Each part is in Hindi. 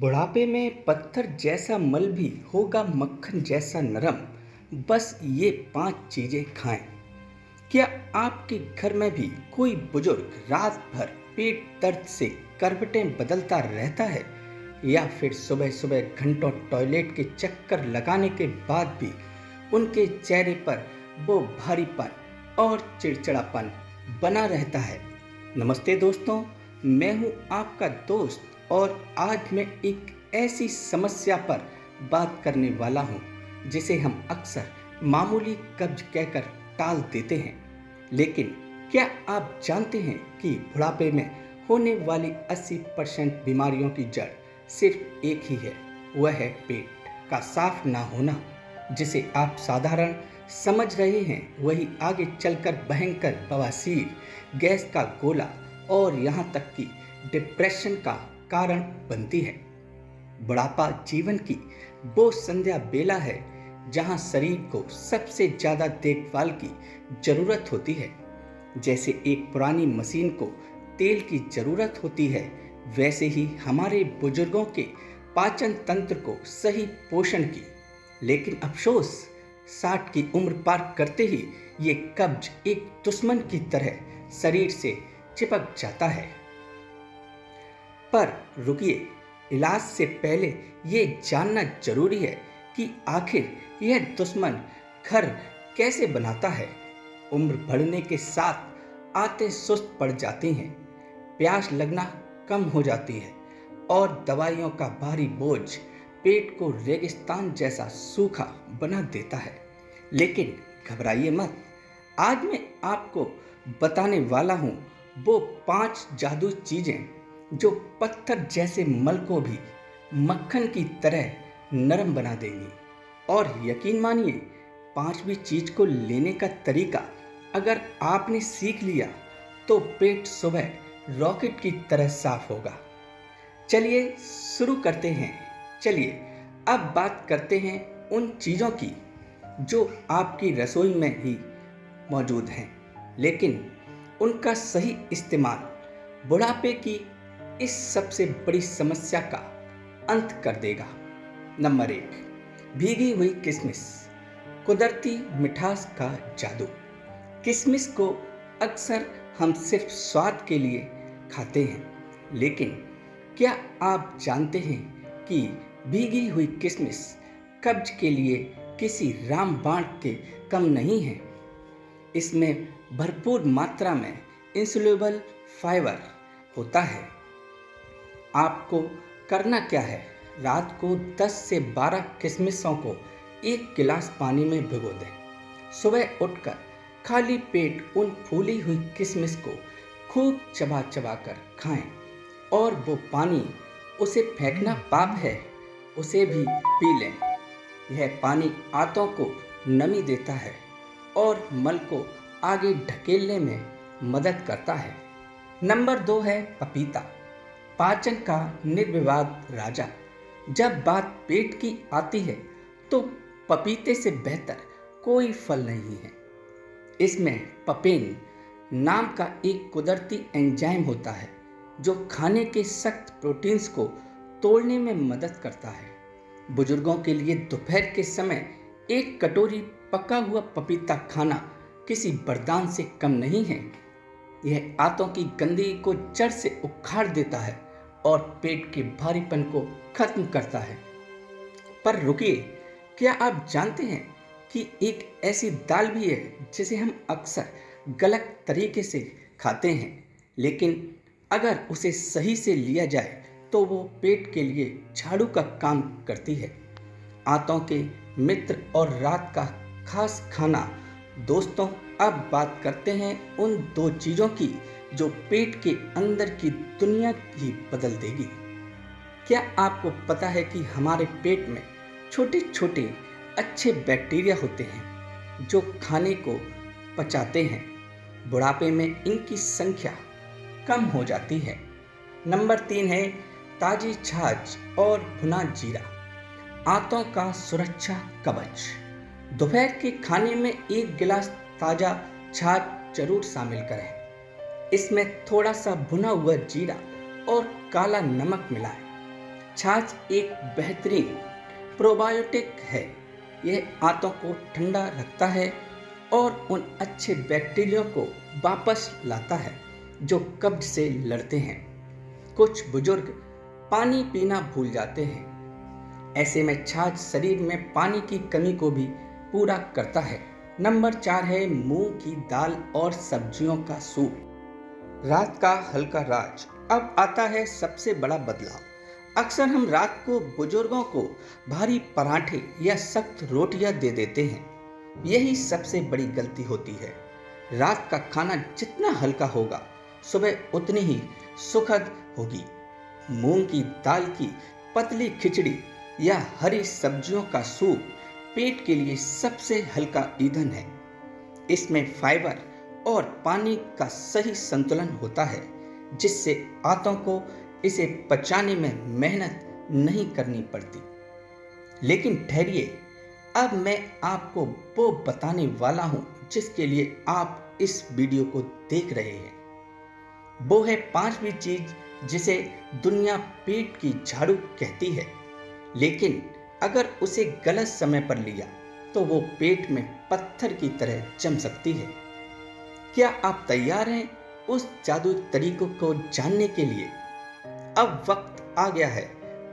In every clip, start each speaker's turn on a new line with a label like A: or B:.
A: बुढ़ापे में पत्थर जैसा मल भी होगा मक्खन जैसा नरम। बस ये 5 चीजें खाएं। क्या आपके घर में भी कोई बुजुर्ग रात भर पेट दर्द से करवटें बदलता रहता है, या फिर सुबह सुबह घंटों टॉयलेट के चक्कर लगाने के बाद भी उनके चेहरे पर वो भारीपन और चिड़चिड़ापन बना रहता है? नमस्ते दोस्तों, मैं हूं आपका दोस्त और आज मैं एक ऐसी समस्या पर बात करने वाला हूं जिसे हम अक्सर मामूली कब्ज कहकर टाल देते हैं। लेकिन क्या आप जानते हैं कि बुढ़ापे में होने वाली 80% बीमारियों की जड़ सिर्फ एक ही है, वह है पेट का साफ ना होना। जिसे आप साधारण समझ रहे हैं वही आगे चलकर भयंकर बवासीर, गैस का गोला और यहाँ तक कि डिप्रेशन का कारण बनती है। बुढ़ापा जीवन की वो संध्या बेला है जहाँ शरीर को सबसे ज़्यादा देखभाल की ज़रूरत होती है। जैसे एक पुरानी मशीन को तेल की ज़रूरत होती है, वैसे ही हमारे बुजुर्गों के पाचन तंत्र को सही पोषण की। लेकिन अफसोस, 60 की उम्र पार करते ही ये कब्ज एक दुश्मन की तरह शरीर से चिपक जाता है। पर रुकिए, इलाज से पहले ये जानना जरूरी है कि आखिर यह दुश्मन घर कैसे बनाता है। उम्र बढ़ने के साथ आते सुस्त पड़ जाती हैं, प्यास लगना कम हो जाती है और दवाइयों का भारी बोझ पेट को रेगिस्तान जैसा सूखा बना देता है। लेकिन घबराइए मत, आज मैं आपको बताने वाला हूँ वो 5 जादू चीज़ें जो पत्थर जैसे मल को भी मक्खन की तरह नरम बना देंगी। और यकीन मानिए, 5वीं चीज़ को लेने का तरीका अगर आपने सीख लिया तो पेट सुबह रॉकेट की तरह साफ होगा। चलिए शुरू करते हैं। चलिए अब बात करते हैं उन चीज़ों की जो आपकी रसोई में ही मौजूद हैं, लेकिन उनका सही इस्तेमाल बुढ़ापे की इस सबसे बड़ी समस्या का अंत कर देगा। नंबर 1, भीगी हुई किशमिश, कुदरती मिठास का जादू। किशमिश को अक्सर हम सिर्फ स्वाद के लिए खाते हैं, लेकिन क्या आप जानते हैं कि भीगी हुई किशमिश कब्ज के लिए किसी रामबाण के कम नहीं है। इसमें भरपूर मात्रा में इंसोल्यूबल फाइबर होता है। आपको करना क्या है, रात को 10 से 12 किशमिशों को 1 गिलास पानी में भिगो दें। सुबह उठकर खाली पेट उन फूली हुई किशमिश को खूब चबा चबा कर खाएं, और वो पानी उसे फेंकना पाप है, उसे भी पी लें। यह पानी आंतों को नमी देता है और मल को आगे ढकेलने में मदद करता है। नंबर 2 है पपीता, पाचन का निर्विवाद राजा। जब बात पेट की आती है तो पपीते से बेहतर कोई फल नहीं है। इसमें पपेन नाम का एक कुदरती एंजाइम होता है जो खाने के सख्त प्रोटीन्स को तोड़ने में मदद करता है। बुजुर्गों के लिए दोपहर के समय 1 कटोरी पका हुआ पपीता खाना किसी वरदान से कम नहीं है। यह आंतों की गंदगी को जड़ से उखाड़ देता है और पेट के भारीपन को खत्म करता है। पर रुकिए, क्या आप जानते हैं कि एक ऐसी दाल भी है जिसे हम अक्सर गलत तरीके से खाते हैं, लेकिन अगर उसे सही से लिया जाए तो वो पेट के लिए झाड़ू का काम करती है। आंतों के मित्र और रात का खास खाना। दोस्तों, अब बात करते हैं उन 2 चीज़ों की जो पेट के अंदर की दुनिया ही बदल देगी। क्या आपको पता है कि हमारे पेट में छोटे छोटे अच्छे बैक्टीरिया होते हैं जो खाने को पचाते हैं? बुढ़ापे में इनकी संख्या कम हो जाती है। नंबर 3 है ताज़ी छाछ और भुना जीरा, आंतों का सुरक्षा कवच। दोपहर के खाने में 1 गिलास ताज़ा छाछ जरूर शामिल करें। इसमें थोड़ा सा भुना हुआ जीरा और काला नमक मिलाएं। छाछ एक बेहतरीन प्रोबायोटिक है। यह आंतों को ठंडा रखता है और उन अच्छे बैक्टीरिया को वापस लाता है जो कब्ज से लड़ते हैं। कुछ बुजुर्ग पानी पीना भूल जाते हैं। ऐसे में छाछ शरीर में पानी की कमी को भी पूरा करता है। नंबर 4 है मूंग की दाल और सब्जियों का सूप। रात का हल्का राज। अब आता है सबसे बड़ा बदलाव। अक्सर हम रात को बुजुर्गों को भारी पराठे या सख्त रोटियां दे देते हैं। यही सबसे बड़ी गलती होती है। रात का खाना जितना हल्का होगा, सुबह उतनी ही सुखद होगी। मूंग की दाल की पतली खिचड़ी या हरी सब्जियों का सूप पेट के लिए सबसे हल्का ईंधन है। इसमें फाइबर और पानी का सही संतुलन होता है, जिससे आंतों को इसे पचाने में मेहनत नहीं करनी पड़ती। लेकिन ठहरिए, अब मैं आपको वो बताने वाला हूं जिसके लिए आप इस वीडियो को देख रहे हैं। वो है 5वीं चीज जिसे दुनिया पेट की झाड़ू कहती है, लेकिन अगर उसे गलत समय पर लिया तो वो पेट में पत्थर की तरह जम सकती है। क्या आप तैयार हैं उस जादुई तरीकों को जानने के लिए? अब वक्त आ गया है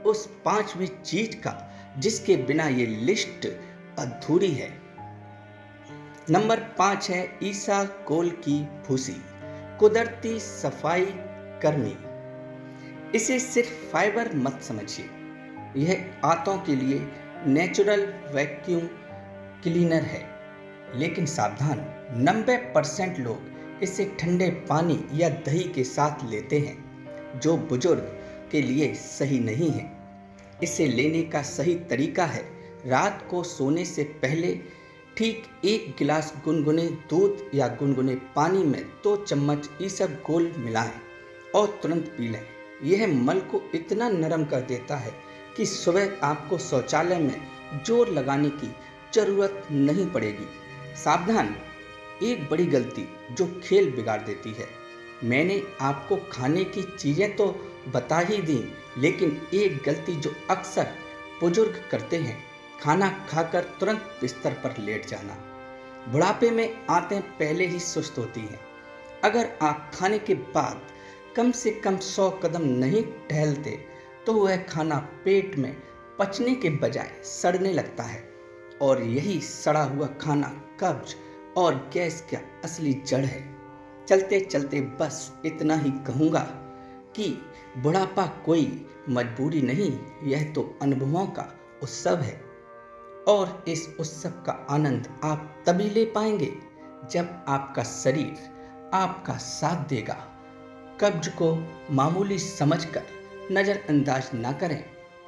A: उस 5वीं चीज का जिसके बिना ये लिस्ट अधूरी है। नंबर 5 है ईसाकोल की भूसी, कुदरती सफाई कर्मी। इसे सिर्फ फाइबर मत समझिए, यह आंतों के लिए नेचुरल वैक्यूम क्लीनर है। लेकिन सावधान, 90% लोग इसे ठंडे पानी या दही के साथ लेते हैं, जो बुजुर्ग के लिए सही नहीं है। इसे लेने का सही तरीका है रात को सोने से पहले ठीक 1 गिलास गुनगुने दूध या गुनगुने पानी में 2 चम्मच ईसाकोल मिलाएं और तुरंत पी लें। यह मल को इतना नरम कर देता है कि सुबह आपको शौचालय में जोर लगाने की जरूरत नहीं पड़ेगी। सावधान, एक बड़ी गलती जो खेल बिगाड़ देती है। मैंने आपको खाने की चीज़ें तो बता ही दी, लेकिन एक गलती जो अक्सर बुजुर्ग करते हैं, खाना खाकर तुरंत बिस्तर पर लेट जाना। बुढ़ापे में आंतें पहले ही सुस्त होती हैं। अगर आप खाने के बाद कम से कम 100 कदम नहीं टहलते तो वह खाना पेट में पचने के बजाय सड़ने लगता है, और यही सड़ा हुआ खाना कब्ज और गैस का असली जड़ है। चलते चलते बस इतना ही कहूँगा कि बुढ़ापा कोई मजबूरी नहीं, यह तो अनुभवों का उत्सव है, और इस उत्सव का आनंद आप तभी ले पाएंगे जब आपका शरीर आपका साथ देगा। कब्ज को मामूली समझकर नज़रअंदाज ना करें,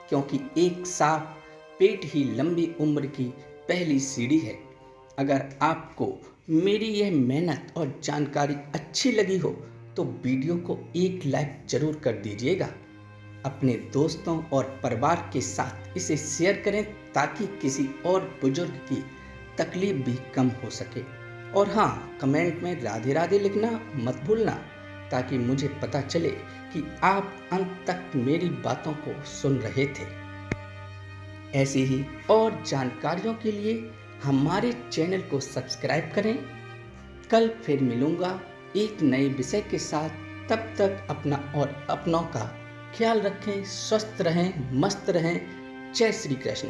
A: क्योंकि एक साफ पेट ही लंबी उम्र की पहली सीढ़ी है। अगर आपको मेरी यह मेहनत और जानकारी अच्छी लगी हो तो वीडियो को एक लाइक जरूर कर दीजिएगा। अपने दोस्तों और परिवार के साथ इसे शेयर करें ताकि किसी और बुजुर्ग की तकलीफ भी कम हो सके। और हाँ, कमेंट में राधे राधे लिखना मत भूलना, ताकि मुझे पता चले कि आप अंत तक मेरी बातों को सुन रहे थे। ऐसी ही और जानकारियों के लिए हमारे चैनल को सब्सक्राइब करें। कल फिर मिलूंगा एक नए विषय के साथ। तब तक अपना और अपनों का ख्याल रखें, स्वस्थ रहें, मस्त रहें। जय श्री कृष्ण।